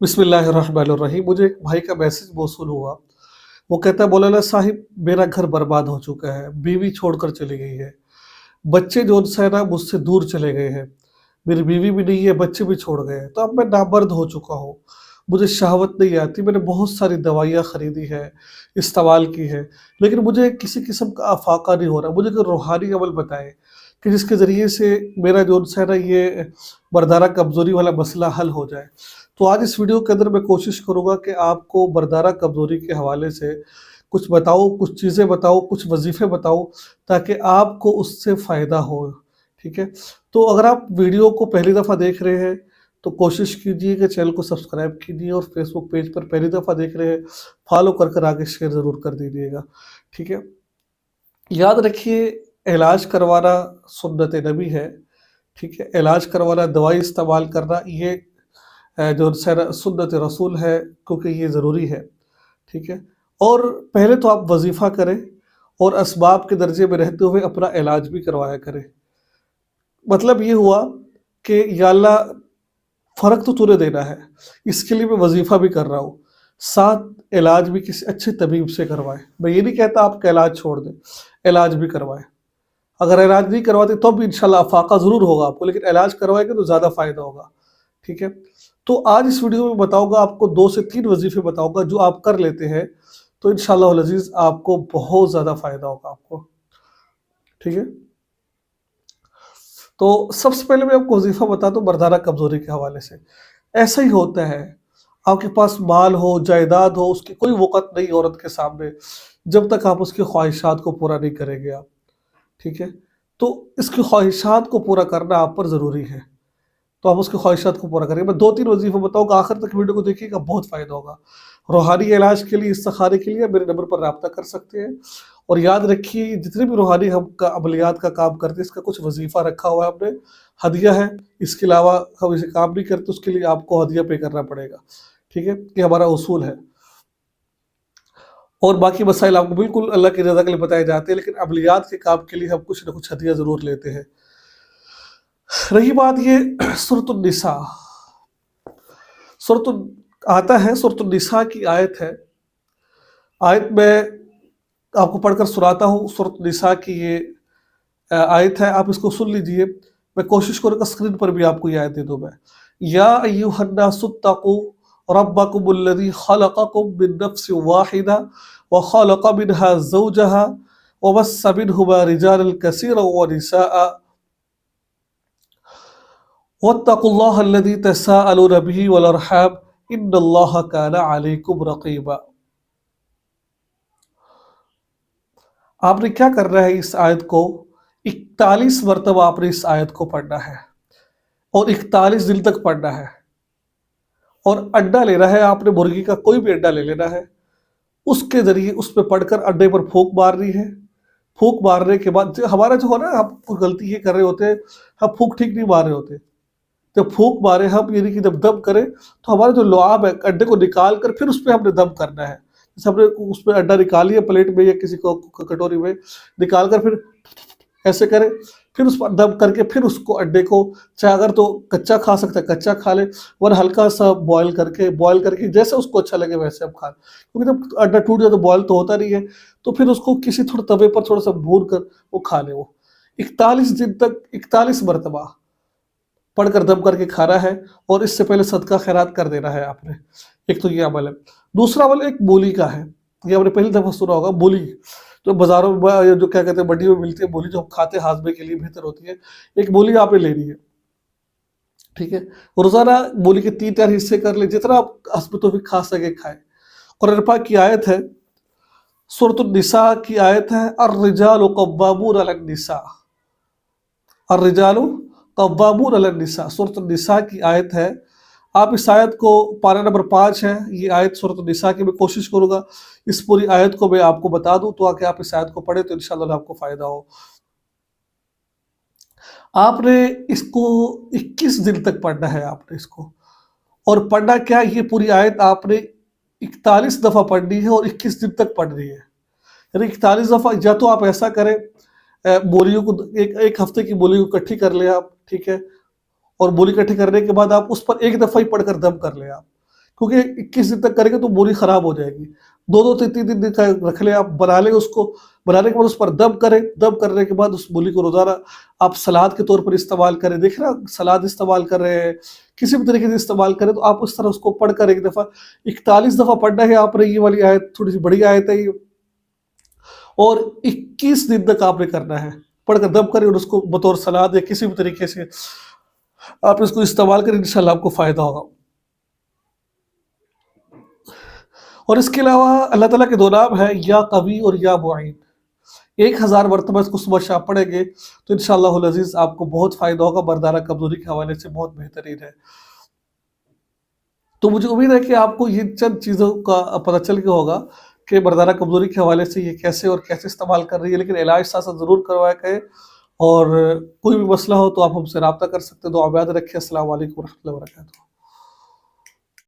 बिस्मिल्लाहिर्रहमानिर्रहीम। मुझे एक भाई का मैसेज मौसूल हुआ। वो कहता है, मौलाना साहिब मेरा घर बर्बाद हो चुका है, बीवी छोड़कर चली गई है, बच्चे जो उनसे है ना मुझसे दूर चले गए हैं, मेरी बीवी भी नहीं है, बच्चे भी छोड़ गए हैं, तो अब मैं नामर्द हो चुका हूँ, मुझे शहवत नहीं आती, मैंने बहुत सारी दवाइयाँ खरीदी है, इस्तेमाल की है, लेकिन मुझे किसी किस्म का अफाका नहीं हो रहा। मुझे कोई रूहानी अमल बताएं कि जिसके ज़रिए से मेरा जो उनसे है ना ये मर्दाना कमज़ोरी वाला मसला हल हो जाए। तो आज इस वीडियो के अंदर मैं कोशिश करूँगा कि आपको मर्दाना कमज़ोरी के हवाले से कुछ बताऊँ, कुछ चीज़ें बताऊँ, कुछ वज़ीफ़े बताऊँ, ताकि आपको उससे फ़ायदा हो, ठीक है? तो अगर आप वीडियो को पहली दफ़ा देख रहे हैं, तो कोशिश कीजिए कि चैनल को सब्सक्राइब कीजिए, और फेसबुक पेज पर पहली दफ़ा देख रहे हैं, फॉलो कर आगे शेयर ज़रूर कर दीजिएगा, ठीक है? याद रखिए, इलाज करवाना सुन्नत नबी है, ठीक है? इलाज करवाना, दवाई इस्तेमाल करना, ये जो सुन्नत रसूल है, क्योंकि ये ज़रूरी है, ठीक है? और पहले तो आप वज़ीफ़ा करें और असबाब के दर्जे में रहते हुए अपना इलाज भी करवाया करें। मतलब ये हुआ कि या अल्लाह फ़र्क तो तूने देना है, इसके लिए मैं वज़ीफ़ा भी कर रहा हूँ, साथ इलाज भी किसी अच्छे तबीब से करवाएँ। मैं ये नहीं कहता आपका इलाज छोड़ दें, इलाज भी करवाएँ। अगर इलाज नहीं करवाते तो भी इंशाल्लाह अफ़ाका ज़रूर होगा आपको, लेकिन इलाज करवाएँगे तो ज़्यादा फ़ायदा होगा, ठीक है? तो आज इस वीडियो में बताऊँगा, आपको 2 से 3 वज़ीफ़े बताऊँगा, जो आप कर लेते हैं, तो इंशाअल्लाहुल अज़ीज़ आपको बहुत ज़्यादा फ़ायदा होगा आपको, ठीक है? तो सबसे पहले मैं आपको वज़ीफ़ा बताता हूँ मर्दाना कमज़ोरी के हवाले से। ऐसा ही होता है, आपके पास माल हो, जायदाद हो, उसकी कोई वक़्त नहीं औरत के सामने, जब तक आप उसकी ख़्वाहिशात को पूरा नहीं करेंगे आप, ठीक है? तो इसकी ख़्वाहिशात को पूरा करना आप पर ज़रूरी है, तो आप उसकी ख़्वाहिशात को पूरा करेंगे। मैं 2-3 वज़ीफ़े बताऊँगा, आखिर तक वीडियो को देखिएगा, बहुत फ़ायदा होगा। रूहानी इलाज के लिए, इस्तिखारे के लिए मेरे नंबर पर राब्ता कर सकते हैं। और याद रखिए, जितने भी रूहानी हम का अमलियात का काम करते हैं, इसका कुछ वज़ीफ़ा रखा हुआ है हमने, हदिया है, इसके अलावा हम इसे काम नहीं करते, उसके लिए आपको हदिया पे करना पड़ेगा, ठीक है? ये हमारा उसूल है। और बाकी मसाइल आपको बिल्कुल अल्लाह की रज़ा के लिए बताए जाते हैं, लेकिन अमलियात के काम के लिए हम कुछ न कुछ हदिया ज़रूर लेते हैं। रही बात ये सूरतुन निसा, सूरतुन आता है, सूरतुन निसा की आयत है। आयत मैं आपको पढ़कर सुनाता हूँ, सूरतुन निसा की ये आयत है, आप इसको सुन लीजिए। मैं कोशिश करूँगा स्क्रीन पर भी आपको ये आयत दे दूँ मैं। या अय्युहन्नासुत्तक़ू रब्बकुमुल्लज़ी ख़लक़कुम मिन नफ़्सिन वाहिदा व ख़लक़ मिन्हा ज़ौजहा व बस्स मिन्हुमा रिजालन कसीरन व निसाअ वत्तक़ुल्लाह अल्लज़ी तसाअलून बिही वल अरहाम इन्नल्लाह काना अलैकुम रक़ीबा। आपने क्या करना है, इस आयत को 41 मरतबा आपने इस आयत को पढ़ना है, और 41 दिन तक पढ़ना है। और अंडा लेना है आपने, मुर्गी का कोई भी अंडा ले लेना है, उसके ज़रिए उस पे पढ़कर अंडे पर फूंक मारनी है। फूंक मारने के बाद हमारा जो है ना, हम गलती ये कर रहे होते हैं, हम फूंक ठीक नहीं मार रहे होते। जब फूंक मारे हम, यानी कि जब दम करें, तो हमारा जो लुआब है, अंडे को निकाल कर फिर उस पे हमने दम करना है। जैसे हमने उस पे अंडा निकाल लिया प्लेट में या किसी को कटोरी में निकाल कर, फिर ऐसे करें, फिर उस पर दम करके फिर उसको अंडे को, चाहे अगर तो कच्चा खा सकता है कच्चा खा ले, वरना हल्का सा बॉयल करके जैसे उसको अच्छा लगे वैसे आप खा, क्योंकि जब अंडा टूट जाए तो बॉयल तो होता नहीं है, तो फिर उसको किसी थोड़े तवे पर थोड़ा सा भून कर वो खा ले। वो 41 दिन तक 41 मरतबा पढ़कर दम करके खाना है, और इससे पहले सदका खैरात कर देना है आपने। एक तो ये अमल है। दूसरा अमल एक मूली का है, ये आपने पहली दफ़ा सुना होगा, मूली जो बाज़ारों में, जो क्या कहते हैं, मंडी में मिलती है मूली, जो हम खाते हैं हाज़मे के लिए बेहतर होती है। एक मूली आपने लेनी है, ठीक है? रोज़ाना मूली के 3-4 हिस्से कर लें, जितना आप हस्ब तौफ़ीक खा सके खाएँ। कुरान पाक की आयत है, सूरतुन निसा की आयत है, अर्रिजालु कव्वामून अलन निसा, अर्रिजालु कव्वामून अलन निसा, सूरतुन निसा की आयत है। आप इस आयत को, पारा नंबर 5 है ये आयत सूरतुन निसा की। मैं कोशिश करूँगा इस पूरी आयत को मैं आपको बता दूँ, तो आके आप इस आयत को पढ़ें, तो इंशाअल्लाह आपको फ़ायदा हो। आपने इसको 21 दिन तक पढ़ना है आपने इसको, और पढ़ना क्या, ये पूरी आयत आपने 41 दफ़ा पढ़नी है और 21 दिन तक पढ़नी है। यानी 41 दफ़ा, या तो आप ऐसा करें, बोलियों को एक हफ्ते की बोली को इकट्ठी कर लें आप, ठीक है? और बोली इकट्ठी करने के बाद आप उस पर एक दफ़ा ही पढ़कर दम कर लें आप, क्योंकि 21 दिन तक करेंगे तो मूली खराब हो जाएगी। 2-2 3-3 दिन का रख लें आप, बना लें उसको, बनाने के बाद उस पर दम करें, दम करने के बाद उस मूली को रोज़ाना आप सलाद के तौर पर इस्तेमाल करें। देखिए ना, सलाद इस्तेमाल कर रहे हैं, किसी भी तरीके से इस्तेमाल करें, तो आप उस तरह उसको पढ़कर एक दफ़ा 41 दफ़ा पढ़ना है आपने ये वाली आयत, थोड़ी-सी बड़ी आयत है ये, और 21 दिन तक आपने करना है। पढ़कर दम करें और उसको बतौर सलाद या किसी भी तरीके से आप इसको इस्तेमाल करें, इंशाल्लाह आपको फ़ायदा होगा। और इसके अलावा अल्लाह ताला के 2 नाम हैं, या कवी और या मुईन। 1000 मरतबा इसको सुबह शाम पढ़ेंगे तो इंशाअल्लाहुल अज़ीज़ आपको बहुत फ़ायदा होगा, मर्दाना कमज़ोरी के हवाले से बहुत बेहतरीन है। तो मुझे उम्मीद है कि आपको ये चंद चीज़ों का पता चल गया होगा कि मर्दाना कमज़ोरी के हवाले से ये कैसे और कैसे इस्तेमाल कर रही है, लेकिन इलाज साथ-साथ ज़रूर करवाया करें, और कोई भी मसला हो तो आप हमसे राब्ता कर सकते हैं। दुआ में याद रखिए। अस्सलामु अलैकुम व रहमतुल्लाहि व बरकातुहू।